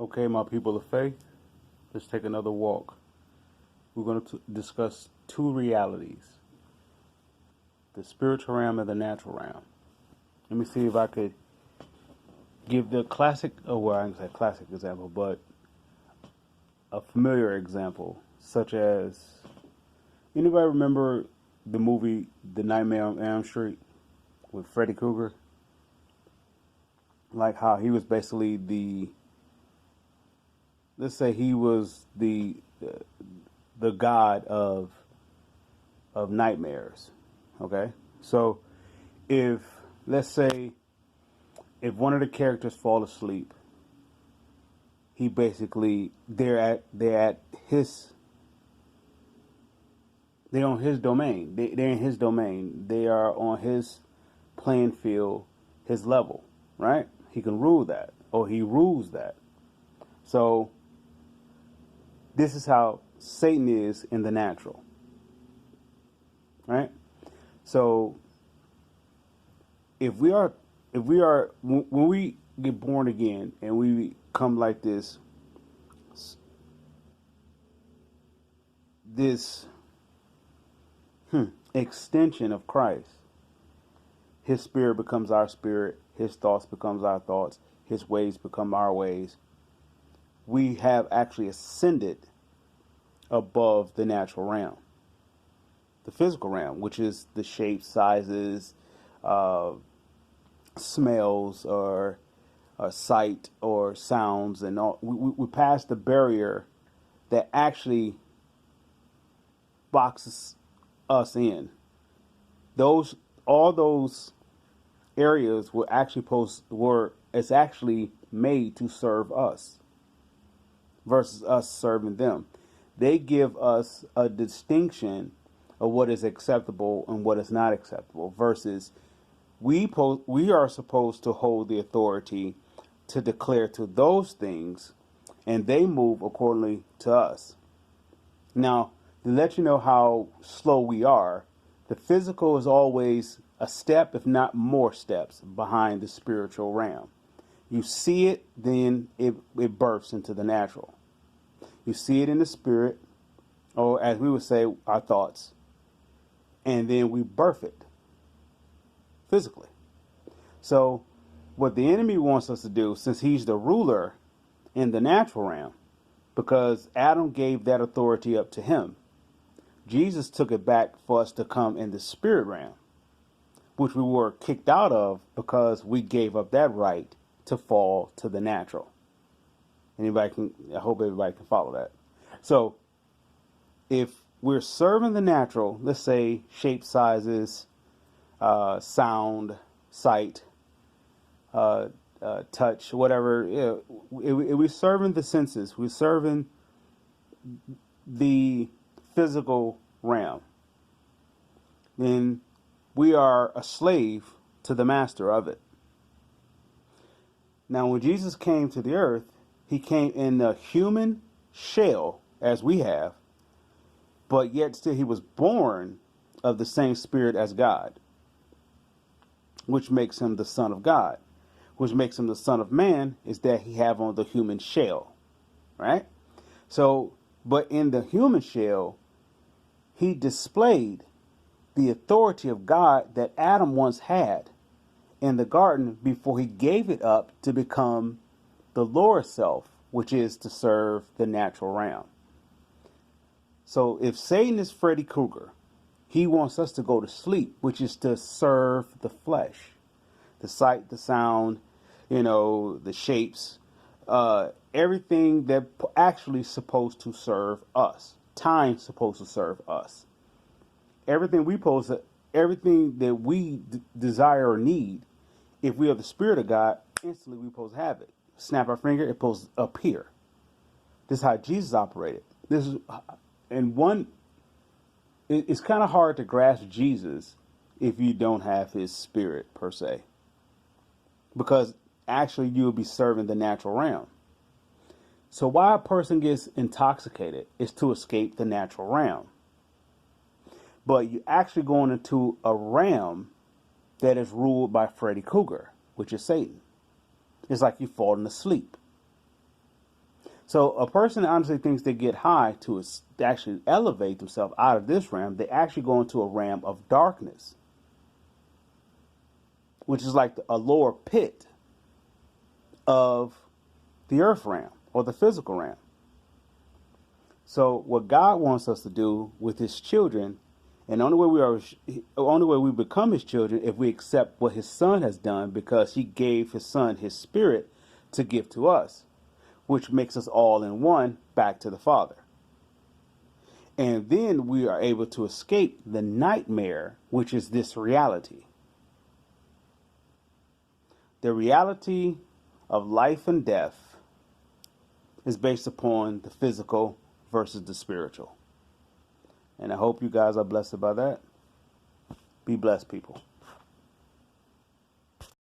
Okay, my people of faith, let's take another walk. We're going to discuss two realities, the spiritual realm and the natural realm. Let me see if I could give the classic, well, I can say classic example, but a familiar example, such as, anybody remember the movie The Nightmare on Elm Street with Freddy Krueger? Like how he was basically let's say he was the god of nightmares. Okay, so if, let's say, if one of the characters fall asleep, he basically they're on his domain. They're in his domain. They are on his playing field, his level, right? He can rule that, or he rules that. So this is how Satan is in the natural, right? So when we get born again and we become like this extension of Christ, his spirit becomes our spirit, his thoughts becomes our thoughts, his ways become our ways. We have actually ascended above the natural realm, the physical realm, which is the shapes, sizes, smells, or sight, or sounds, and all. We passed the barrier that actually boxes us in. All those areas it's actually made to serve us versus us serving them. They give us a distinction of what is acceptable and what is not acceptable, versus we are supposed to hold the authority to declare to those things, and they move accordingly to us. Now, to let you know how slow we are, the physical is always a step, if not more steps, behind the spiritual realm. You see it, then it births into the natural. You see it in the spirit, or as we would say, our thoughts, and then we birth it physically. So what the enemy wants us to do, since he's the ruler in the natural realm, because Adam gave that authority up to him, Jesus took it back for us to come in the spirit realm, which we were kicked out of because we gave up that right to fall to the natural. I hope everybody can follow that. So if we're serving the natural, let's say shape, sizes, sound, sight, touch, whatever, we're serving the senses, we're serving the physical realm, then we are a slave to the master of it. Now, when Jesus came to the earth, he came in the human shell, as we have, but yet still he was born of the same spirit as God, which makes him the Son of God. Which makes him the Son of Man is that he have on the human shell, right? So, but in the human shell, he displayed the authority of God that Adam once had in the garden before he gave it up to become the lower self, which is to serve the natural realm. So if Satan is Freddy Krueger, he wants us to go to sleep, which is to serve the flesh, the sight, the sound, the shapes, everything that actually supposed to serve us. Time's supposed to serve us. Everything that we desire or need, if we have the Spirit of God, instantly we're supposed to have it. Snap our finger, it's supposed to appear. This is how Jesus operated. It's kind of hard to grasp Jesus if you don't have his spirit per se, because actually you will be serving the natural realm. So why a person gets intoxicated is to escape the natural realm. But you're actually going into a realm that is ruled by Freddy Krueger, which is Satan. It's like you've fallen asleep. So a person that honestly thinks they get high to actually elevate themselves out of this realm, they actually go into a realm of darkness, which is like a lower pit of the earth realm or the physical realm. So what God wants us to do with His children, and the only way we become His children if we accept what His Son has done, because He gave His Son His Spirit to give to us, which makes us all in one back to the Father. And then we are able to escape the nightmare, which is this reality. The reality of life and death is based upon the physical versus the spiritual. And I hope you guys are blessed by that. Be blessed, people.